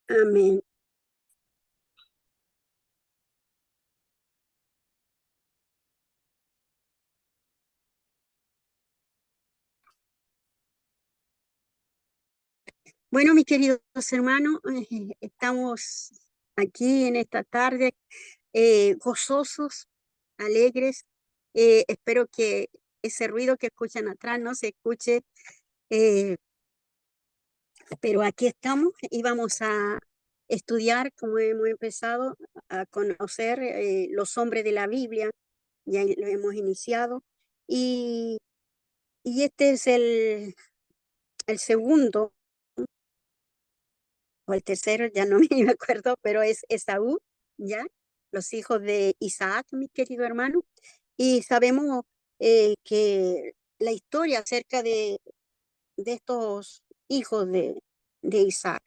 Amén. Bueno, mis queridos hermanos, estamos aquí en esta tarde gozosos, alegres. Espero que ese ruido que escuchan atrás no se escuche, eh, pero aquí estamos y vamos a estudiar, como hemos empezado, a conocer los hombres de la Biblia. Ya lo hemos iniciado. Y, y este es el segundo o el tercero, ya no me acuerdo, pero es Esaú, ¿ya? Los hijos de Isaac, mi querido hermano. Y sabemos que la historia acerca de estos hijos de Isaac.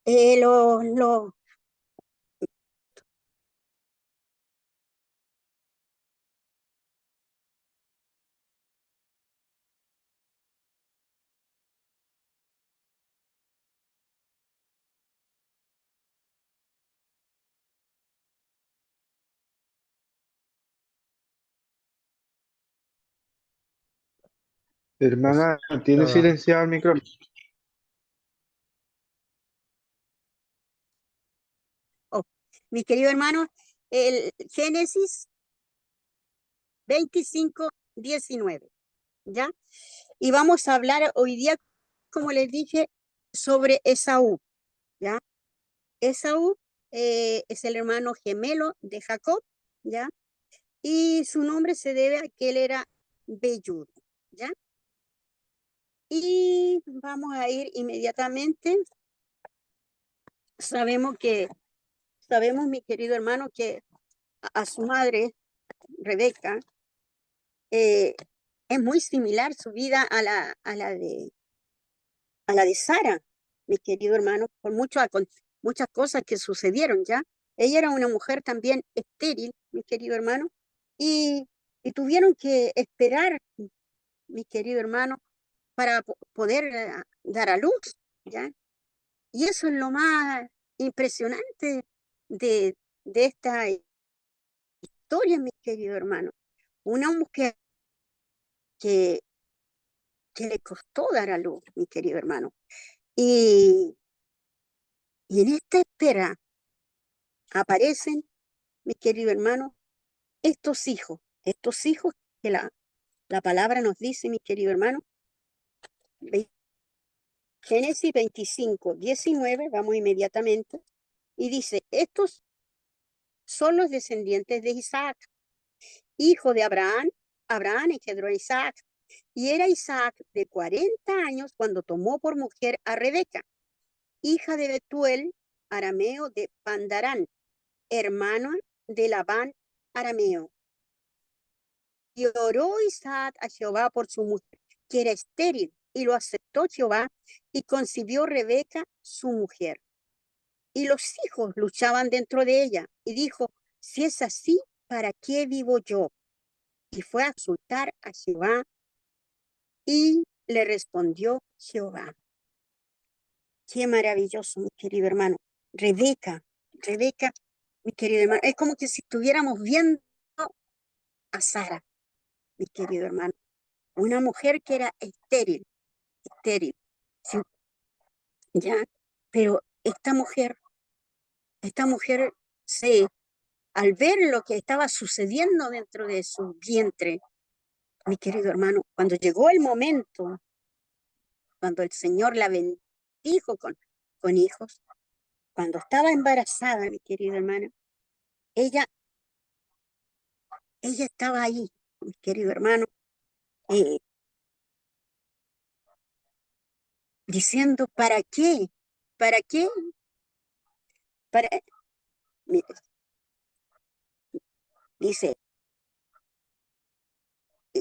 Eh, lo, lo- Hermana, ¿tiene Estaba, silenciado el micrófono? oh, mi querido hermano, el Génesis 25:19, ¿ya? Y vamos a hablar hoy día, como les dije, sobre Esaú, ¿ya? Esaú es el hermano gemelo de Jacob, ¿ya? Y su nombre se debe a que él era velludo, ¿ya? Y vamos a ir inmediatamente. Sabemos que, sabemos, mi querido hermano, que a su madre, Rebeca, eh, es muy similar su vida a la de Sara, mi querido hermano, por muchas cosas que sucedieron, ¿ya? Ella era una mujer también estéril, mi querido hermano, y, y tuvieron que esperar, mi querido hermano, para poder dar a luz, ¿ya? Y eso es lo más impresionante de, de esta historia, mi querido hermano. Una mujer que, que le costó dar a luz, mi querido hermano. Y, y en esta espera aparecen, mi querido hermano, estos hijos que la palabra nos dice, mi querido hermano, Génesis 25:19, vamos inmediatamente, y dice, estos son los descendientes de Isaac, hijo de Abraham. Abraham engendró a Isaac, y era Isaac de 40 años cuando tomó por mujer a Rebeca, hija de Betuel, arameo de Pandarán, hermano de Labán, arameo. Y oró Isaac a Jehová por su mujer, que era estéril, y lo aceptó Jehová, y concibió Rebeca, su mujer. Y los hijos luchaban dentro de ella, y dijo, si es así, ¿para qué vivo yo? Y fue a consultar a Jehová, y le respondió Jehová. Qué maravilloso, mi querido hermano. Rebeca, Rebeca, mi querido hermano, es como que si estuviéramos viendo a Sara, mi querido hermano, una mujer que era estéril, estéril, sí, ya, pero esta mujer se, al ver lo que estaba sucediendo dentro de su vientre, mi querido hermano, cuando llegó el momento, cuando el Señor la bendijo con hijos, cuando estaba embarazada, mi querido hermano, ella, ella estaba ahí, mi querido hermano, eh, diciendo, ¿para qué? ¿Para qué? Para, mire, dice,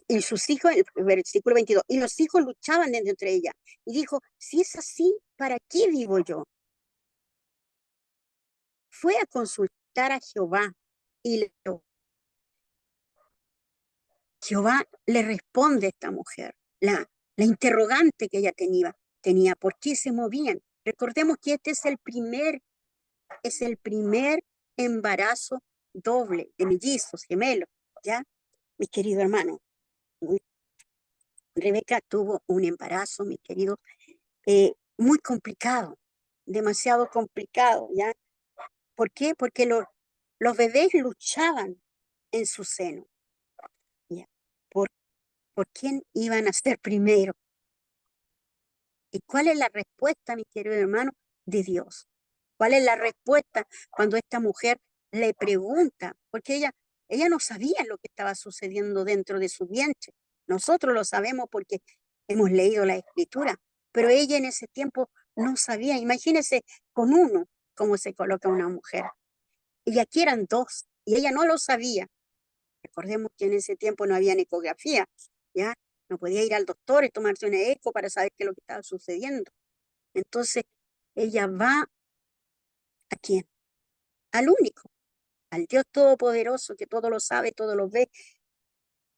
y sus hijos, el versículo 22, y los hijos luchaban entre ellas. Y dijo, si es así, ¿para qué vivo yo? Fue a consultar a Jehová y Jehová le responde a esta mujer, la interrogante que ella tenía, ¿por qué se movían? Recordemos que este es el primer embarazo doble de mellizos, gemelos, ¿ya? Mi querido hermano, Rebeca tuvo un embarazo, mi querido, muy complicado, demasiado complicado, ¿ya? ¿Por qué? Porque los bebés luchaban en su seno, ¿ya? ¿Por, por quién iban a ser primero? ¿Y cuál es la respuesta, mi querido hermano? De Dios. ¿Cuál es la respuesta cuando esta mujer le pregunta? Porque ella no sabía lo que estaba sucediendo dentro de su vientre. Nosotros lo sabemos porque hemos leído la escritura, pero ella en ese tiempo no sabía. Imagínese con uno cómo se coloca una mujer. Y aquí eran dos, y ella no lo sabía. Recordemos que en ese tiempo no había ecografía, ¿ya? No podía ir al doctor y tomarse una eco para saber qué es lo que estaba sucediendo. Entonces, ella va ¿a quién? Al único, al Dios Todopoderoso que todo lo sabe, todo lo ve,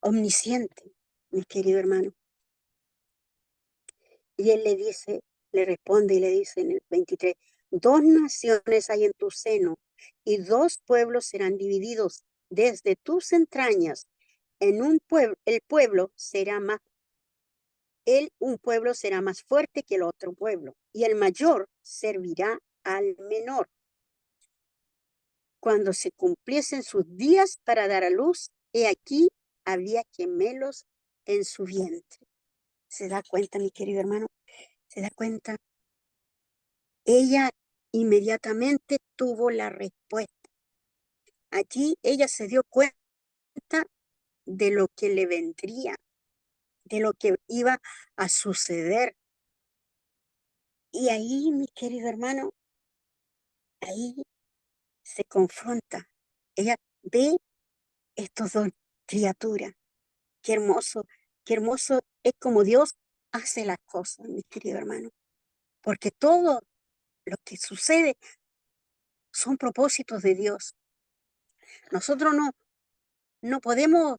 omnisciente, mi querido hermano. Y él le dice, le responde y le dice en el 23, dos naciones hay en tu seno y dos pueblos serán divididos desde tus entrañas. En un pueblo, un pueblo será más fuerte que el otro pueblo y el mayor servirá al menor. Cuando se cumpliesen sus días para dar a luz, he aquí había gemelos en su vientre. ¿Se da cuenta, mi querido hermano? ¿Se da cuenta? Ella inmediatamente tuvo la respuesta. Allí ella se dio cuenta de lo que le vendría, de lo que iba a suceder. Y ahí, mi querido hermano, ahí se confronta. Ella ve estos dos criaturas. Qué hermoso es como Dios hace las cosas, mi querido hermano. Porque todo lo que sucede son propósitos de Dios. Nosotros no podemos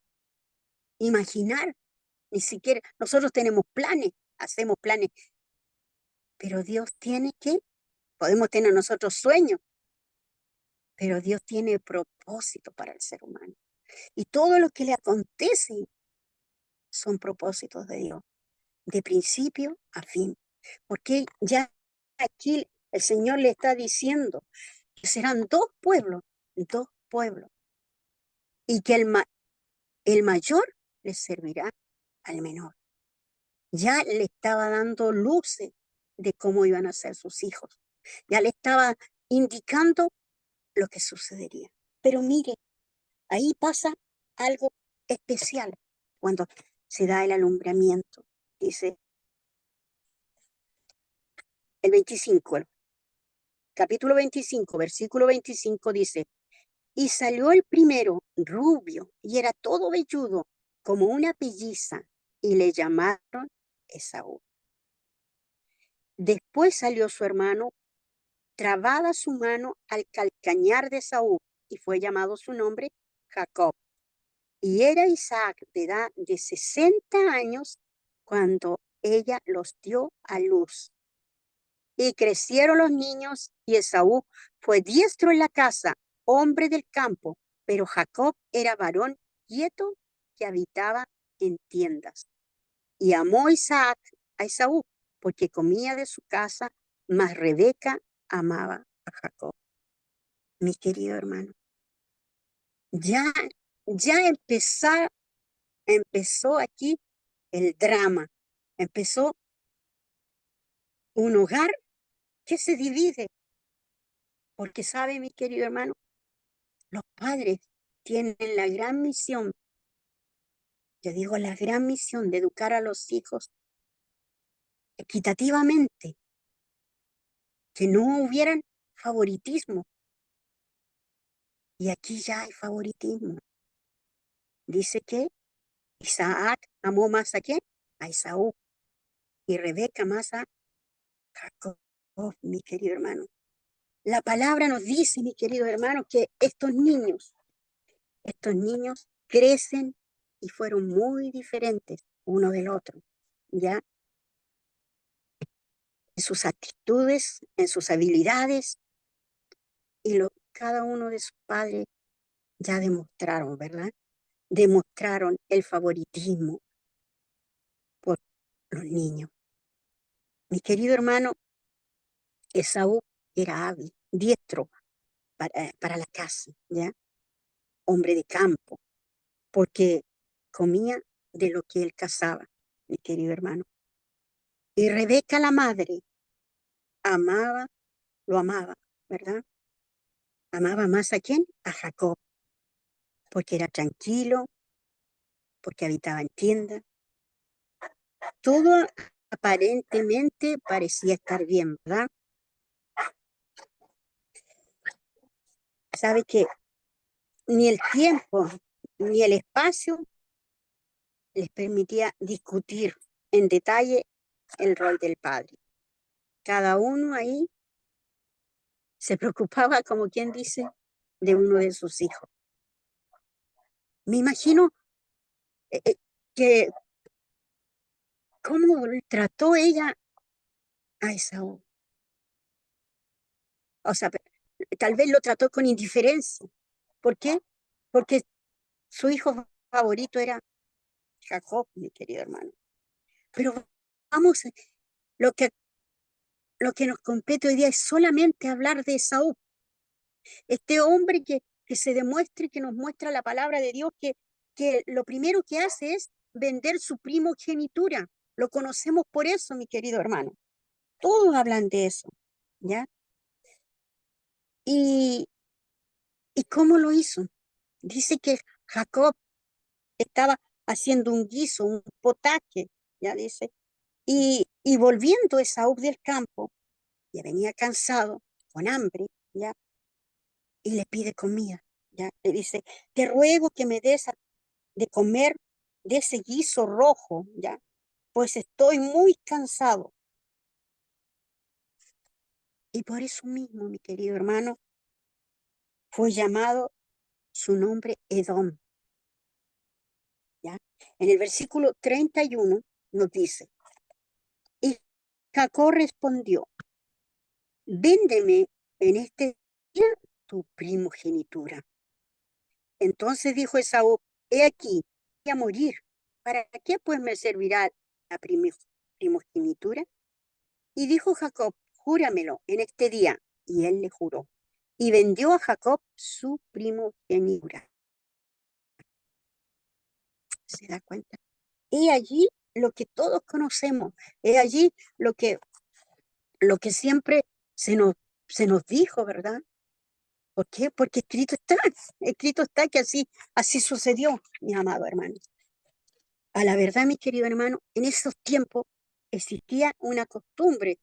imaginar, ni siquiera, nosotros tenemos planes, hacemos planes, pero Dios tiene que, podemos tener nosotros sueños, pero Dios tiene propósito para el ser humano. Y todo lo que le acontece son propósitos de Dios, de principio a fin. Porque ya aquí el Señor le está diciendo que serán dos pueblos, y que el mayor le servirá al menor. Ya le estaba dando luces de cómo iban a ser sus hijos. Ya le estaba indicando lo que sucedería. Pero mire, ahí pasa algo especial cuando se da el alumbramiento. Dice el 25, el capítulo 25, versículo 25 dice, y salió el primero rubio y era todo velludo como una pelliza y le llamaron Esaú. Después salió su hermano, trabada su mano al calcañar de Esaú y fue llamado su nombre Jacob. Y era Isaac de edad de 60 años cuando ella los dio a luz. Y crecieron los niños y Esaú fue diestro en la casa, hombre del campo, pero Jacob era varón quieto que habitaba en tiendas. Y amó Isaac a Esaú porque comía de su casa, mas Rebeca amaba a Jacob. Mi querido hermano, ya, ya empezó aquí el drama. Empezó un hogar que se divide, porque sabe, mi querido hermano, los padres tienen la gran misión, yo digo la gran misión de educar a los hijos equitativamente, que no hubieran favoritismo. Y aquí ya hay favoritismo. Dice que Isaac amó más a quién? A Esaú. Y Rebeca más a Jacob, mi querido hermano. La palabra nos dice, mi querido hermano, que estos niños crecen y fueron muy diferentes uno del otro, ¿ya? sus actitudes, en sus habilidades, y cada uno de sus padres ya demostraron, ¿verdad? Demostraron el favoritismo por los niños. Mi querido hermano, Esaú era hábil, diestro para la caza, ¿ya? Hombre de campo, porque comía de lo que él cazaba, mi querido hermano. Y Rebeca, la madre, amaba, lo amaba, ¿verdad? Amaba más a quién? A Jacob, porque era tranquilo, porque habitaba en tienda. Todo aparentemente parecía estar bien, ¿verdad? Sabe que ni el tiempo ni el espacio les permitía discutir en detalle el rol del padre. Cada uno ahí se preocupaba, como quien dice, de uno de sus hijos. Me imagino que cómo trató ella a Esaú. O sea, tal vez lo trató con indiferencia. ¿Por qué? Porque su hijo favorito era Jacob, mi querido hermano. Pero vamos, lo que, lo que nos compete hoy día es solamente hablar de Esaú, este hombre que se demuestra y que nos muestra la palabra de Dios, que lo primero que hace es vender su primogenitura. Lo conocemos por eso, mi querido hermano. Todos hablan de eso, ¿ya? ¿Y, y cómo lo hizo? Dice que Jacob estaba haciendo un guiso, un potaje, ya dice, y volviendo Esaú del campo, ya venía cansado, con hambre, ya, y le pide comida, ya, le dice, te ruego que me des de comer de ese guiso rojo, ya, pues estoy muy cansado. Y por eso mismo, mi querido hermano, fue llamado su nombre Edom, ya. En el versículo 31 nos dice, y Jacob respondió, véndeme en este día tu primogenitura. Entonces dijo Esaú, he aquí, voy a morir. ¿Para qué pues me servirá la primogenitura? Y dijo Jacob, júramelo en este día. Y él le juró. Y vendió a Jacob su primogenitura. ¿Se da cuenta? Y allí lo que todos conocemos, es allí lo que siempre se nos, se nos dijo, ¿verdad? ¿Por qué? Porque escrito está que así sucedió, mi amado hermano. A la verdad, mi querido hermano, en esos tiempos existía una costumbre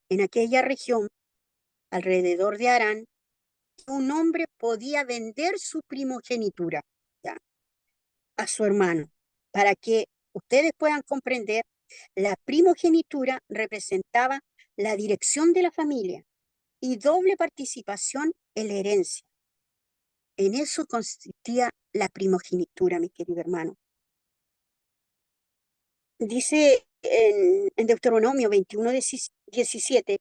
en aquella región, alrededor de Harán, que un hombre podía vender su primogenitura, ¿ya?, a su hermano. Para que ustedes puedan comprender, la primogenitura representaba la dirección de la familia y doble participación en la herencia. En eso consistía la primogenitura, mi querido hermano. Dice en Deuteronomio 21:17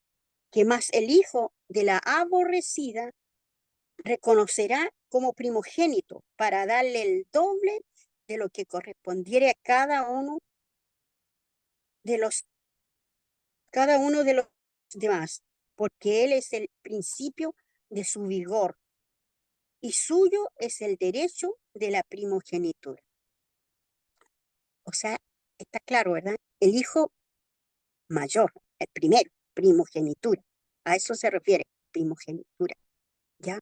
que más el hijo de la aborrecida reconocerá como primogénito para darle el doble de lo que correspondiere a de los, cada uno de los demás, porque él es el principio de su vigor y suyo es el derecho de la primogenitura. O sea, está claro, ¿verdad? El hijo mayor, el primero, primogenitura. A eso se refiere, primogenitura, ¿ya?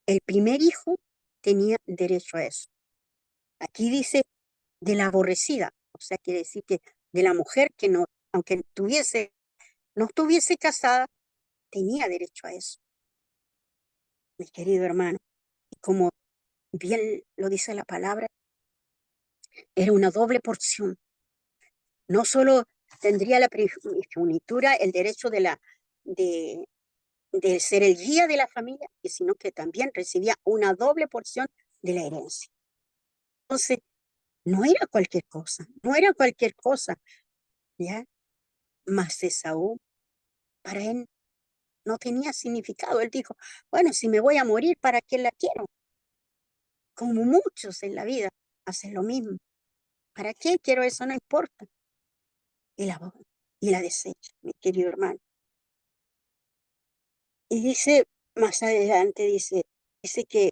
El primer hijo tenía derecho a eso. Aquí dice de la aborrecida, o sea, quiere decir que de la mujer que no, aunque no estuviese casada, tenía derecho a eso, mi querido hermano. Y como bien lo dice la palabra, era una doble porción. No solo tendría la primogenitura el derecho de, de ser el guía de la familia, sino que también recibía una doble porción de la herencia. Entonces, no era cualquier cosa, ¿ya? Mas Esaú, para él no tenía significado. Él dijo, bueno, si me voy a morir, ¿para qué la quiero? Como muchos en la vida hacen lo mismo. ¿Para qué quiero eso? No importa. Y la desecha, mi querido hermano. Y dice, más adelante, dice que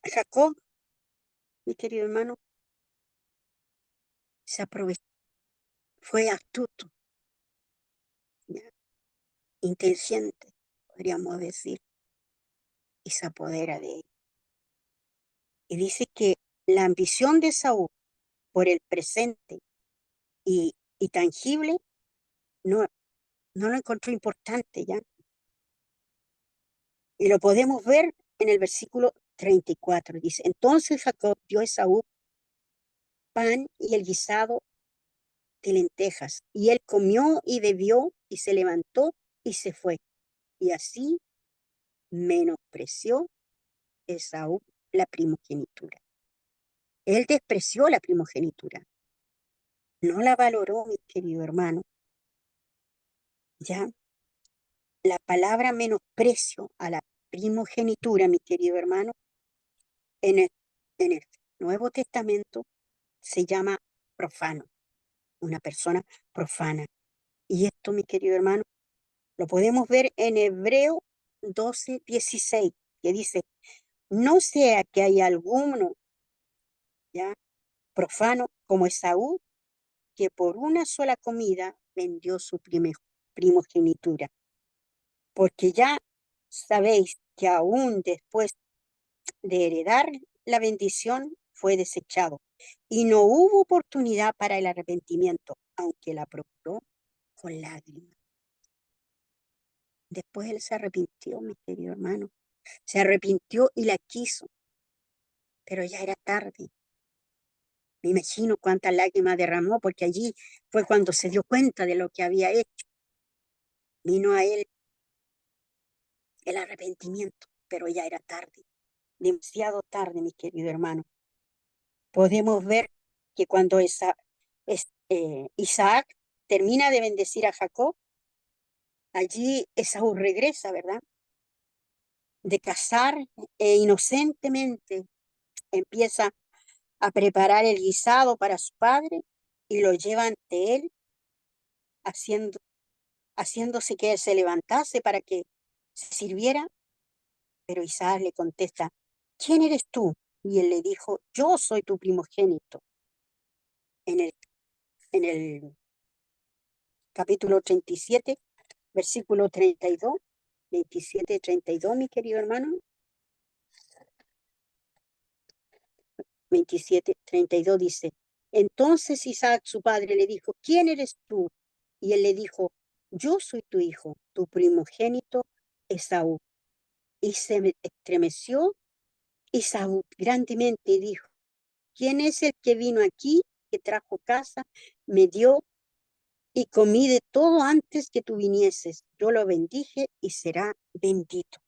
Jacob, mi querido hermano, se aprovechó, fue astuto, ¿ya? Inteligente, podríamos decir, y se apodera de él. Y dice que la ambición de Saúl por el presente y tangible no, no lo encontró importante, ¿ya? Y lo podemos ver en el versículo 34. Dice, entonces Jacob dio a Esaú pan y el guisado de lentejas, y él comió y bebió y se levantó y se fue. Y así menospreció Esaú la primogenitura. Él despreció la primogenitura, no la valoró, mi querido hermano. Ya, la palabra menosprecio a la primogenitura, mi querido hermano, en el Nuevo Testamento se llama profano, una persona profana. Y esto, mi querido hermano, lo podemos ver en Hebreo 12:16, que dice, no sea que haya alguno, ya, profano como Esaú, que por una sola comida vendió su primogenitura. Porque ya sabéis que aún después de heredar la bendición fue desechado y no hubo oportunidad para el arrepentimiento, aunque la procuró con lágrimas. Después él se arrepintió, mi querido hermano, se arrepintió y la quiso, pero ya era tarde. Me imagino cuántas lágrimas derramó, porque allí fue cuando se dio cuenta de lo que había hecho. Vino a él el arrepentimiento, pero ya era tarde, demasiado tarde, mi querido hermano. Podemos ver que cuando Isaac termina de bendecir a Jacob, allí Esaú regresa, ¿verdad? De cazar inocentemente empieza a preparar el guisado para su padre y lo lleva ante él, haciendo, haciéndose que él se levantase para que se sirviera, pero Isaac le contesta, ¿quién eres tú? Y él le dijo, yo soy tu primogénito. En el capítulo 37, versículo 32, 27, 32, mi querido hermano, 27, 32 dice, entonces Isaac, su padre, le dijo, ¿quién eres tú? Y él le dijo, yo soy tu hijo, tu primogénito Esaú. Y se estremeció Esaú grandemente y dijo, ¿quién es el que vino aquí, que trajo casa, me dio y comí de todo antes que tú vinieses? Yo lo bendije y será bendito.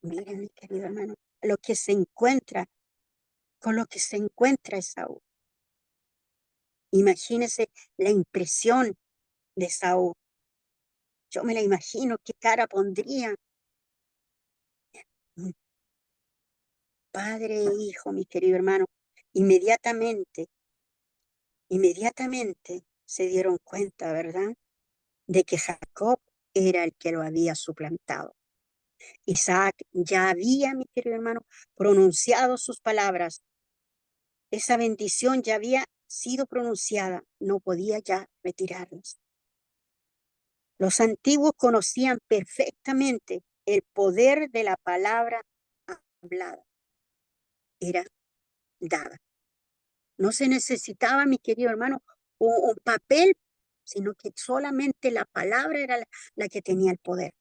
Miren, mi querido hermano, lo que se encuentra, con lo que se encuentra Esaú. Imagínese la impresión de Esaú. Yo me la imagino qué cara pondría. Mm, padre e hijo, mi querido hermano. Inmediatamente, inmediatamente se dieron cuenta, ¿verdad? De que Jacob era el que lo había suplantado. Isaac ya había, mi querido hermano, pronunciado sus palabras. Esa bendición ya había sido pronunciada, no podía ya retirarlas. Los antiguos conocían perfectamente el poder de la palabra hablada, era dada. No se necesitaba, mi querido hermano, un papel, sino que solamente la palabra era la que tenía el poder.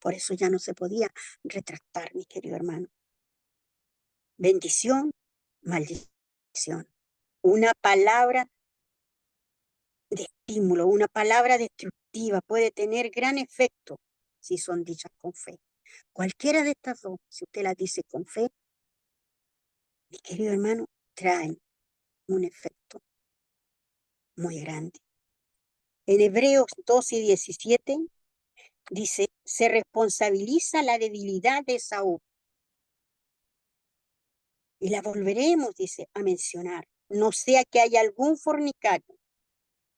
Por eso ya no se podía retractar, mi querido hermano. Bendición, maldición. Una palabra de estímulo, una palabra destructiva puede tener gran efecto si son dichas con fe. Cualquiera de estas dos, si usted las dice con fe, mi querido hermano, traen un efecto. muy grande. En Hebreos 12:17 dice, se responsabiliza la debilidad de Esaú. Y la volveremos, dice, a mencionar. No sea que haya algún fornicario,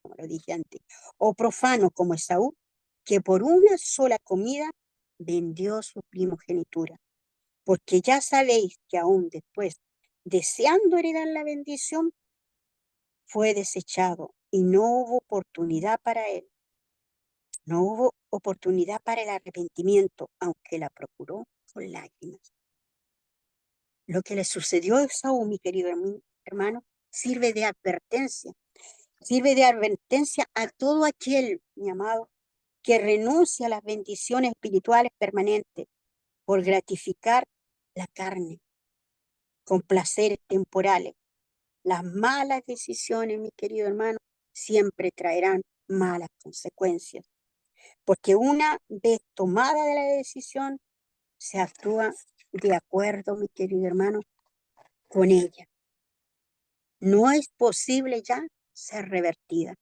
como lo dije antes, o profano como Esaú, que por una sola comida vendió su primogenitura. Porque ya sabéis que aún después, deseando heredar la bendición, fue desechado y no hubo oportunidad para él. No hubo oportunidad para el arrepentimiento, aunque la procuró con lágrimas. Lo que le sucedió a Esaú, mi querido hermano, sirve de advertencia. Sirve de advertencia a todo aquel, mi amado, que renuncia a las bendiciones espirituales permanentes por gratificar la carne con placeres temporales. Las malas decisiones, mi querido hermano, siempre traerán malas consecuencias, porque una vez tomada de la decisión, se actúa de acuerdo, mi querido hermano, con ella. No es posible ya ser revertida.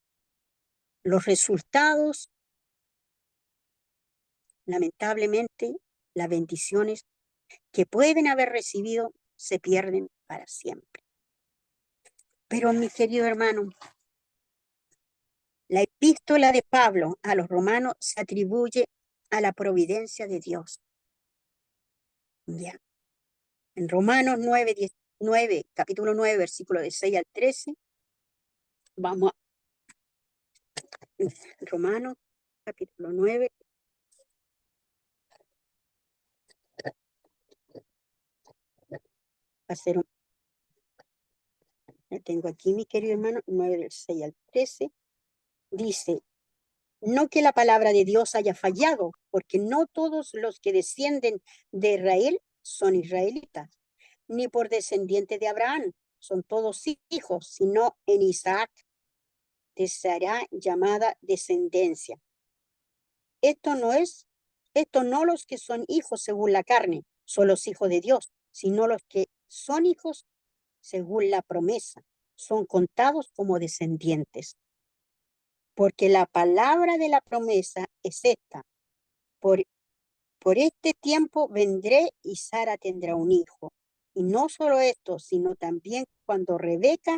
Los resultados, lamentablemente, las bendiciones que pueden haber recibido se pierden para siempre. Pero, mi querido hermano, la epístola de Pablo a los romanos se atribuye a la providencia de Dios. Ya. En Romanos 9, capítulo 9, versículo de 6 al 13, vamos a Romanos, capítulo 9, hacer un, tengo aquí, mi querido hermano, 9 del 6 al 13, dice, no que la palabra de Dios haya fallado, porque no todos los que descienden de Israel son israelitas, ni por descendientes de Abraham, son todos hijos, sino en Isaac te será llamada descendencia. Esto no los que son hijos según la carne, son los hijos de Dios, sino los que son hijos según la promesa, son contados como descendientes. Porque la palabra de la promesa es esta, por este tiempo vendré y Sara tendrá un hijo. Y no solo esto, sino también cuando Rebeca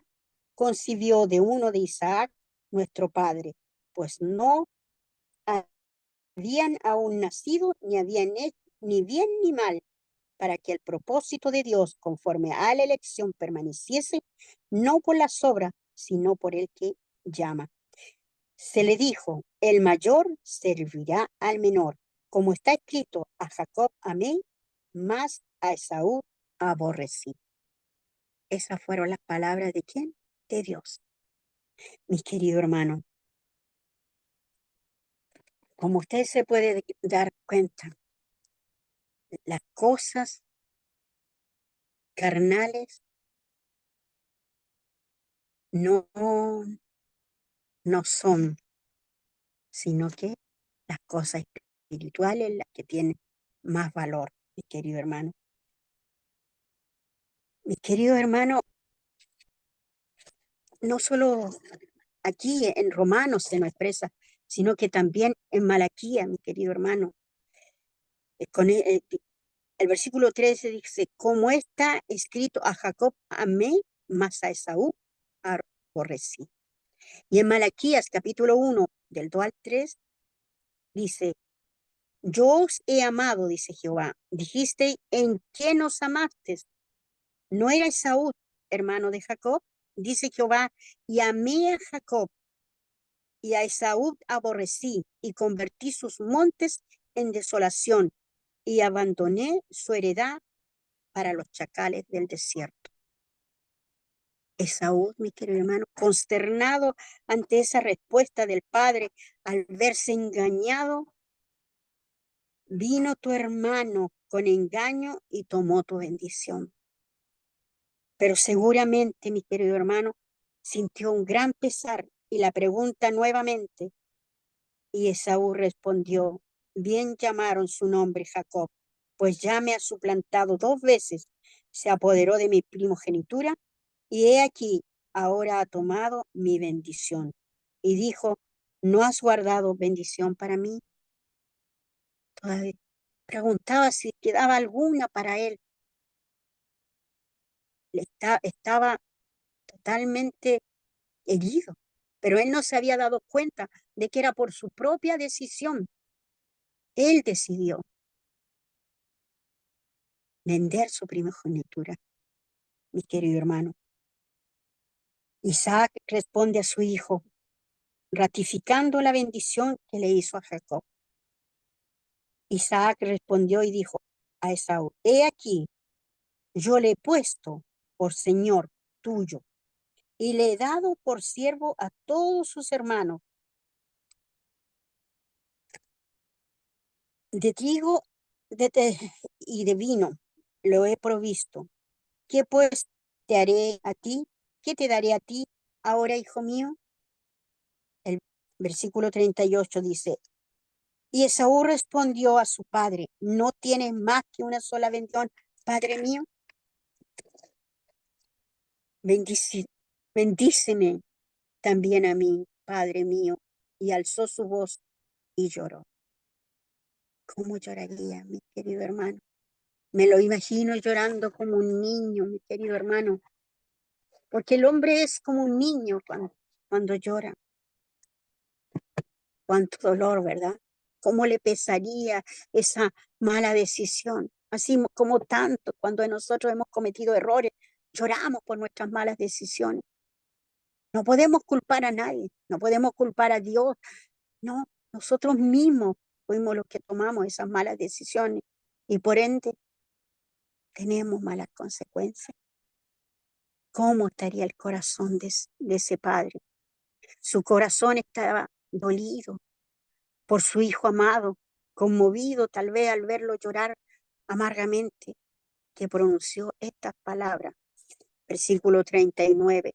concibió de uno de Isaac, nuestro padre, pues no habían aún nacido, ni habían hecho ni bien ni mal, para que el propósito de Dios, conforme a la elección, permaneciese, no por las obras, sino por el que llama. Se le dijo, el mayor servirá al menor, como está escrito, a Jacob amé, más a Esaú aborrecí. Esas fueron las palabras de ¿quién? De Dios. Mi querido hermano, como usted se puede dar cuenta, las cosas carnales no, no son, sino que las cosas espirituales las que tienen más valor, mi querido hermano. Mi querido hermano, no solo aquí en Romanos se nos expresa, sino que también en Malaquía, mi querido hermano. El versículo 13 dice, como está escrito, a Jacob amé, mas a Esaú aborrecí. Y en Malaquías capítulo 1, del 2 al 3, dice, yo os he amado, dice Jehová. Dijiste, ¿en qué nos amaste? ¿No era Esaú, hermano de Jacob? Dice Jehová, y amé a Jacob, y a Esaú aborrecí, y convertí sus montes en desolación, y abandoné su heredad para los chacales del desierto. Esaú, mi querido hermano, consternado ante esa respuesta del padre, al verse engañado, vino tu hermano con engaño y tomó tu bendición. Pero seguramente, mi querido hermano, sintió un gran pesar y la pregunta nuevamente. Y Esaú respondió, bien llamaron su nombre Jacob, pues ya me ha suplantado 2 veces, se apoderó de mi primogenitura, y he aquí ahora ha tomado mi bendición. Y dijo, ¿no has guardado bendición para mí? Todavía preguntaba si quedaba alguna para él. Estaba totalmente herido, pero él no se había dado cuenta de que era por su propia decisión. Él decidió vender su primogenitura, mi querido hermano. Isaac responde a su hijo, ratificando la bendición que le hizo a Jacob. Isaac respondió y dijo a Esaú, he aquí, yo le he puesto por señor tuyo y le he dado por siervo a todos sus hermanos. De trigo y de vino lo he provisto. ¿Qué pues te haré a ti? ¿Qué te daré a ti ahora, hijo mío? El versículo 38 dice, y Esaú respondió a su padre, ¿no tienes más que una sola bendición, padre mío? Bendíceme también a mí, padre mío. Y alzó su voz y lloró. ¿Cómo lloraría, mi querido hermano? Me lo imagino llorando como un niño, mi querido hermano, porque el hombre es como un niño cuando llora. Cuánto dolor, ¿verdad? ¿Cómo le pesaría esa mala decisión? Así como tanto cuando nosotros hemos cometido errores, lloramos por nuestras malas decisiones. No podemos culpar a nadie, no podemos culpar a Dios, no, nosotros mismos fuimos los que tomamos esas malas decisiones y por ende tenemos malas consecuencias. ¿Cómo estaría el corazón de ese padre? Su corazón estaba dolido por su hijo amado, conmovido tal vez al verlo llorar amargamente, que pronunció estas palabras. Versículo 39.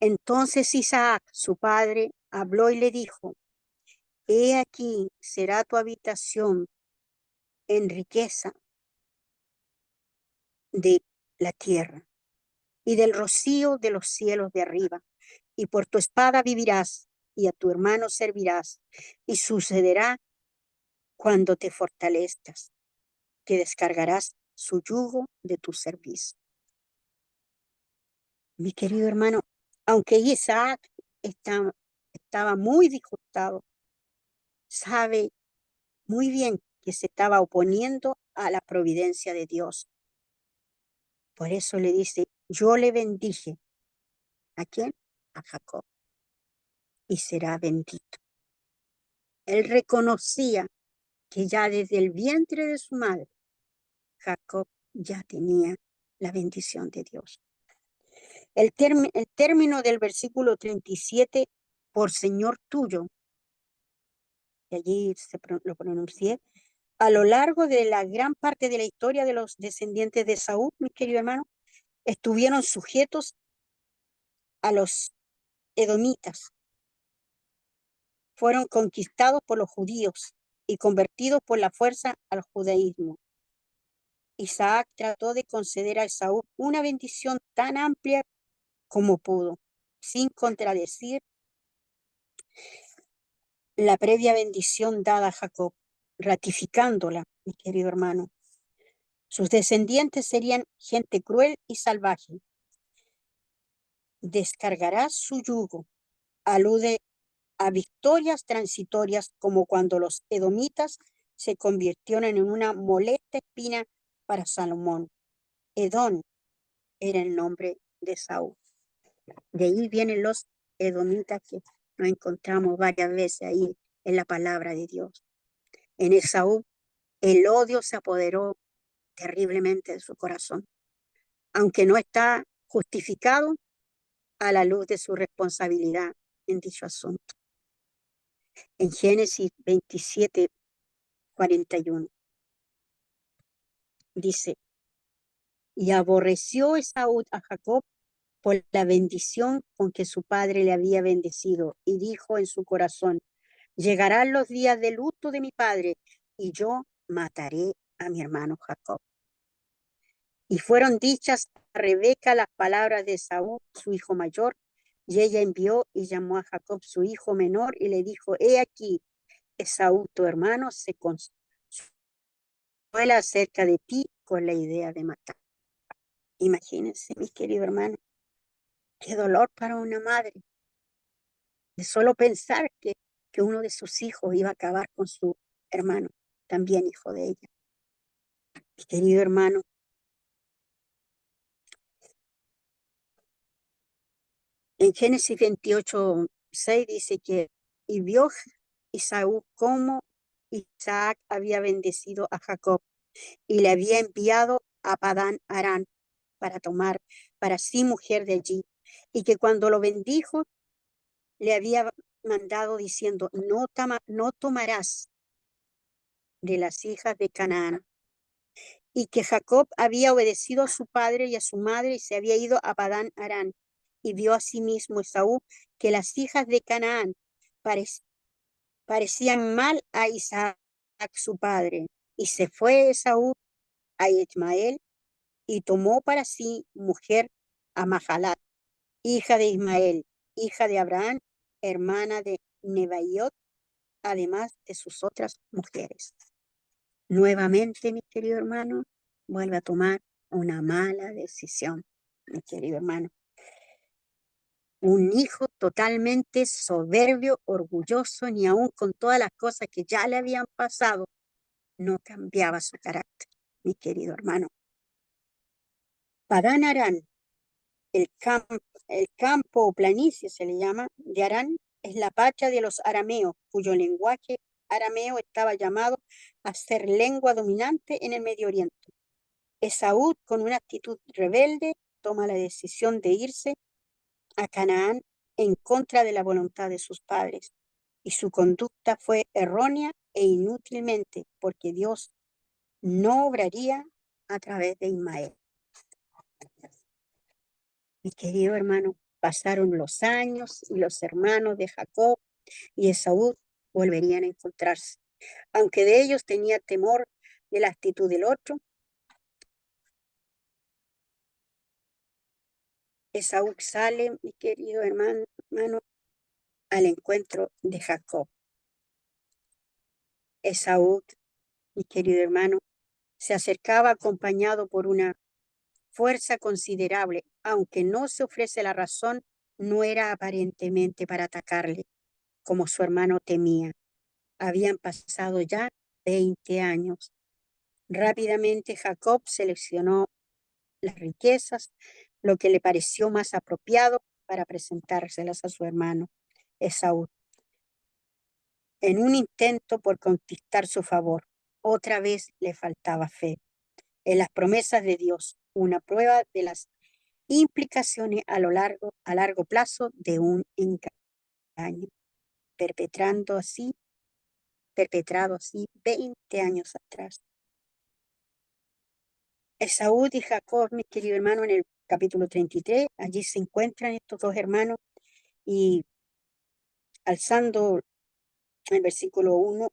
Entonces Isaac, su padre, habló y le dijo, he aquí será tu habitación en riqueza de la tierra y del rocío de los cielos de arriba, y por tu espada vivirás y a tu hermano servirás, y sucederá cuando te fortalezcas, que descargarás su yugo de tu servicio. Mi querido hermano, aunque Isaac estaba muy disgustado, sabe muy bien que se estaba oponiendo a la providencia de Dios. Por eso le dice, yo le bendije. ¿A quién? A Jacob. Y será bendito. Él reconocía que ya desde el vientre de su madre, Jacob ya tenía la bendición de Dios. El término del versículo 37, por Señor tuyo, y allí lo pronuncié, a lo largo de la gran parte de la historia de los descendientes de Saúl, mi querido hermano, estuvieron sujetos a los edomitas, fueron conquistados por los judíos y convertidos por la fuerza al judaísmo. Isaac trató de conceder a Esaú una bendición tan amplia como pudo, sin contradecir la previa bendición dada a Jacob, ratificándola, mi querido hermano. Sus descendientes serían gente cruel y salvaje. Descargará su yugo. Alude a victorias transitorias como cuando los edomitas se convirtieron en una molesta espina para Salomón. Edom era el nombre de Saúl. De ahí vienen los edomitas que nos encontramos varias veces ahí en la palabra de Dios. En Esaú, el odio se apoderó terriblemente de su corazón, aunque no está justificado a la luz de su responsabilidad en dicho asunto. En Génesis 27, 41 dice, y aborreció Esaú a Jacob por la bendición con que su padre le había bendecido, y dijo en su corazón, llegarán los días de luto de mi padre, y yo mataré a mi hermano Jacob. Y fueron dichas a Rebeca las palabras de Esaú, su hijo mayor, y ella envió y llamó a Jacob, su hijo menor, y le dijo, he aquí, Esaú, tu hermano, se consuela acerca de ti con la idea de matar. Imagínense, mis queridos hermanos, qué dolor para una madre de solo pensar que uno de sus hijos iba a acabar con su hermano, también hijo de ella. Mi querido hermano, en Génesis 28:6 dice que, y vio Esaú cómo Isaac había bendecido a Jacob y le había enviado a Padán Aram para tomar para sí mujer de allí, y que cuando lo bendijo, le había mandado diciendo, no tomarás de las hijas de Canaán, y que Jacob había obedecido a su padre y a su madre y se había ido a Padán Aram, y vio asimismo Esaú que las hijas de Canaán parecían mal a Isaac su padre, y se fue Esaú a Ismael y tomó para sí mujer a Mahalat, hija de Ismael, hija de Abraham, hermana de Nebaiot, además de sus otras mujeres. Nuevamente, mi querido hermano, vuelve a tomar una mala decisión, mi querido hermano. Un hijo totalmente soberbio, orgulloso, ni aun con todas las cosas que ya le habían pasado, no cambiaba su carácter, mi querido hermano. Padán Aram, el campo o planicie se le llama, de Arán, es la patria de los arameos, cuyo lenguaje arameo estaba llamado a ser lengua dominante en el Medio Oriente. Esaú, con una actitud rebelde, toma la decisión de irse a Canaán en contra de la voluntad de sus padres, y su conducta fue errónea e inútilmente, porque Dios no obraría a través de Ismael. Mi querido hermano, pasaron los años y los hermanos de Jacob y Esaú volverían a encontrarse. Aunque de ellos tenía temor de la actitud del otro, Esaú sale, mi querido hermano, al encuentro de Jacob. Esaú, mi querido hermano, se acercaba acompañado por una fuerza considerable, aunque no se ofrece la razón, no era aparentemente para atacarle, como su hermano temía. Habían pasado ya 20 años. Rápidamente Jacob seleccionó las riquezas, lo que le pareció más apropiado para presentárselas a su hermano Esaú, en un intento por conquistar su favor. Otra vez le faltaba fe en las promesas de Dios, una prueba de las implicaciones a largo plazo de un engaño, perpetrado así 20 años atrás. Esaú y Jacob, mi querido hermano, en el capítulo 33, allí se encuentran estos dos hermanos y alzando el versículo 1,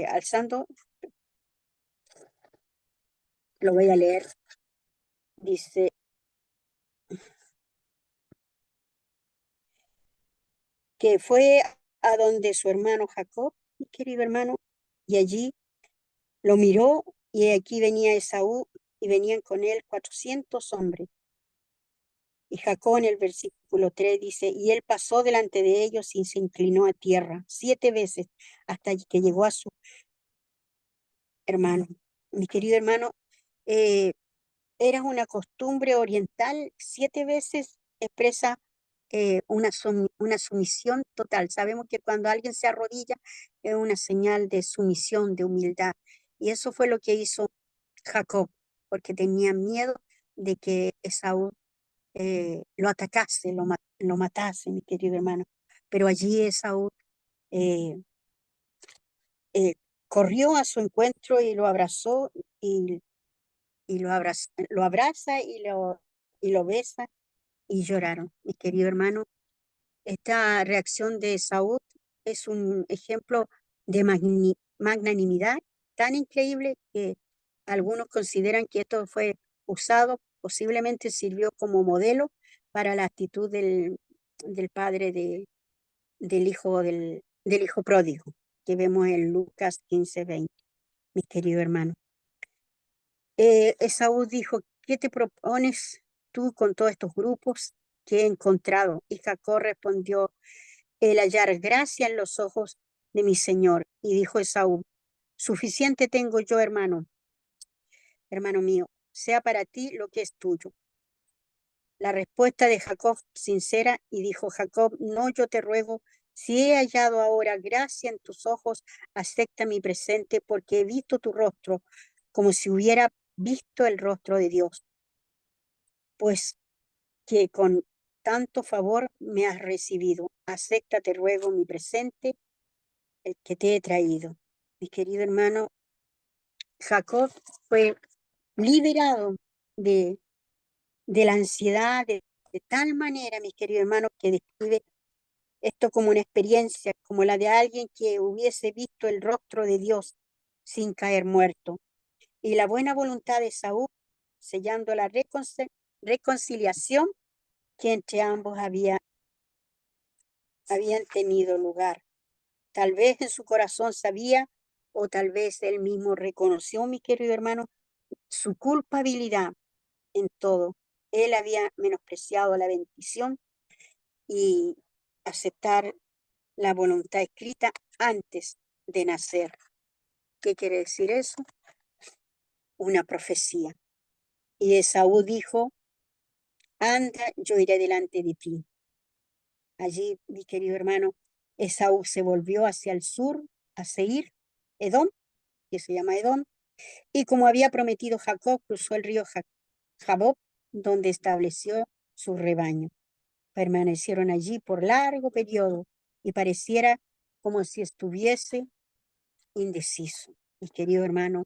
alzando, lo voy a leer, dice, que fue a donde su hermano Jacob, mi querido hermano, y allí lo miró y aquí venía Esaú y venían con él 400 hombres. Y Jacob en el versículo 3 dice, y él pasó delante de ellos y se inclinó a tierra 7 veces hasta que llegó a su hermano. Mi querido hermano, eh, era una costumbre oriental, 7 veces expresa una sumisión total. Sabemos que cuando alguien se arrodilla es una señal de sumisión, de humildad. Y eso fue lo que hizo Jacob, porque tenía miedo de que Esaú lo atacase, lo matase, mi querido hermano. Pero allí Esaú eh, eh, corrió a su encuentro y lo abrazó y, lo abraza y lo besa y lloraron. Mi querido hermano, esta reacción de Esaú es un ejemplo de magnanimidad tan increíble que Algunos consideran que esto fue usado, posiblemente sirvió como modelo para la actitud del padre del hijo pródigo, que vemos en Lucas 15:20, mis queridos hermanos. Esaú dijo, ¿qué te propones tú con todos estos grupos que he encontrado? Y Jacob respondió, el hallar gracia en los ojos de mi señor. Y dijo Esaú, suficiente tengo yo, hermano mío, sea para ti lo que es tuyo. La respuesta de Jacob sincera, y dijo Jacob, no, yo te ruego, si he hallado ahora gracia en tus ojos, acepta mi presente, porque he visto tu rostro como si hubiera visto el rostro de Dios, pues que con tanto favor me has recibido. Acepta, te ruego, mi presente, el que te he traído. Mi querido hermano, Jacob fue liberado de la ansiedad de tal manera, mis queridos hermanos, que describe esto como una experiencia, como la de alguien que hubiese visto el rostro de Dios sin caer muerto. Y la buena voluntad de Saúl, sellando la reconciliación que entre ambos habían tenido lugar. Tal vez en su corazón sabía, o tal vez él mismo reconoció, mi querido hermano, su culpabilidad en todo. Él había menospreciado la bendición y aceptar la voluntad escrita antes de nacer. ¿Qué quiere decir eso? Una profecía. Y Esaú dijo, anda, yo iré delante de ti. Allí, mi querido hermano, Esaú se volvió hacia el sur, a Seir, Edom, que se llama Edom, y como había prometido Jacob, cruzó el río Jaboc, donde estableció su rebaño. Permanecieron allí por largo periodo y pareciera como si estuviese indeciso. Mi querido hermano,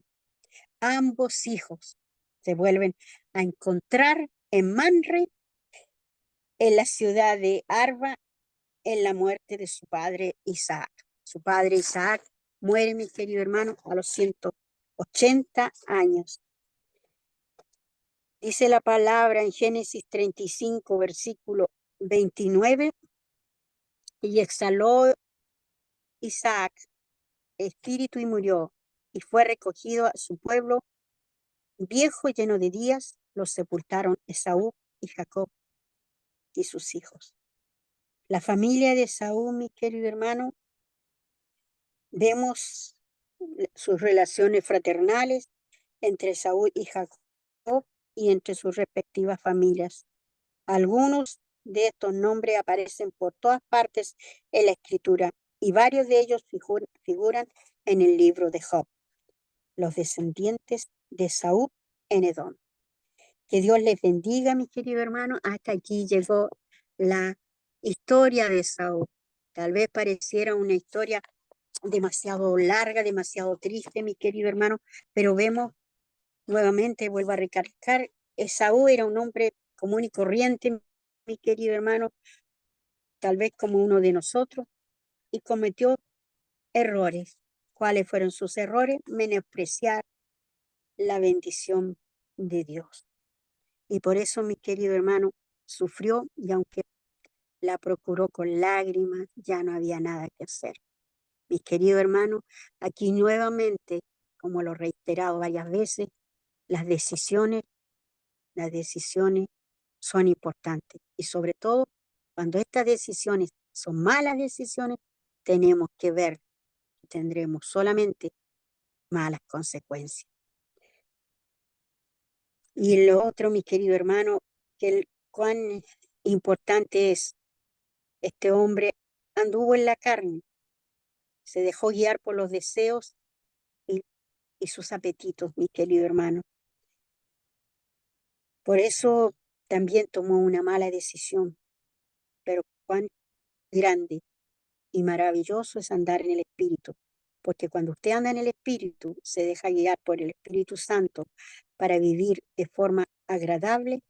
ambos hijos se vuelven a encontrar en Manre, en la ciudad de Arba, en la muerte de su padre Isaac. Su padre Isaac muere, mi querido hermano, a los 180 años. Dice la palabra en Génesis 35, versículo 29, y exhaló Isaac espíritu y murió, y fue recogido a su pueblo viejo y lleno de días, los sepultaron Esaú y Jacob y sus hijos. La familia de Esaú, mi querido hermano, vemos sus relaciones fraternales entre Esaú y Jacob y entre sus respectivas familias. Algunos de estos nombres aparecen por todas partes en la escritura y varios de ellos figuran en el libro de Job, los descendientes de Esaú en Edom. Que Dios les bendiga, mi querido hermano. Hasta aquí llegó la historia de Esaú. Tal vez pareciera una historia demasiado larga, demasiado triste, mi querido hermano, pero vemos nuevamente, vuelvo a recalcar, Esaú era un hombre común y corriente, mi querido hermano, tal vez como uno de nosotros, y cometió errores. ¿Cuáles fueron sus errores? Menospreciar la bendición de Dios. Y por eso, mi querido hermano, sufrió, y aunque la procuró con lágrimas, ya no había nada que hacer. Mis queridos hermanos, aquí nuevamente, como lo he reiterado varias veces, las decisiones son importantes. Y sobre todo, cuando estas decisiones son malas decisiones, tenemos que ver que tendremos solamente malas consecuencias. Y lo otro, mi querido hermano, que cuán importante es este hombre anduvo en la carne, se dejó guiar por los deseos y, y sus apetitos, mi querido hermano. Por eso también tomó una mala decisión, pero cuán grande y maravilloso es andar en el Espíritu, porque cuando usted anda en el Espíritu, se deja guiar por el Espíritu Santo para vivir de forma agradable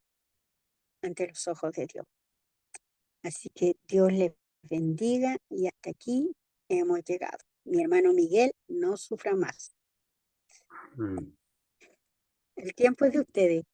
ante los ojos de Dios. Así que Dios les bendiga y hasta aquí hemos llegado. Mi hermano Miguel, no sufra más. El tiempo es de ustedes.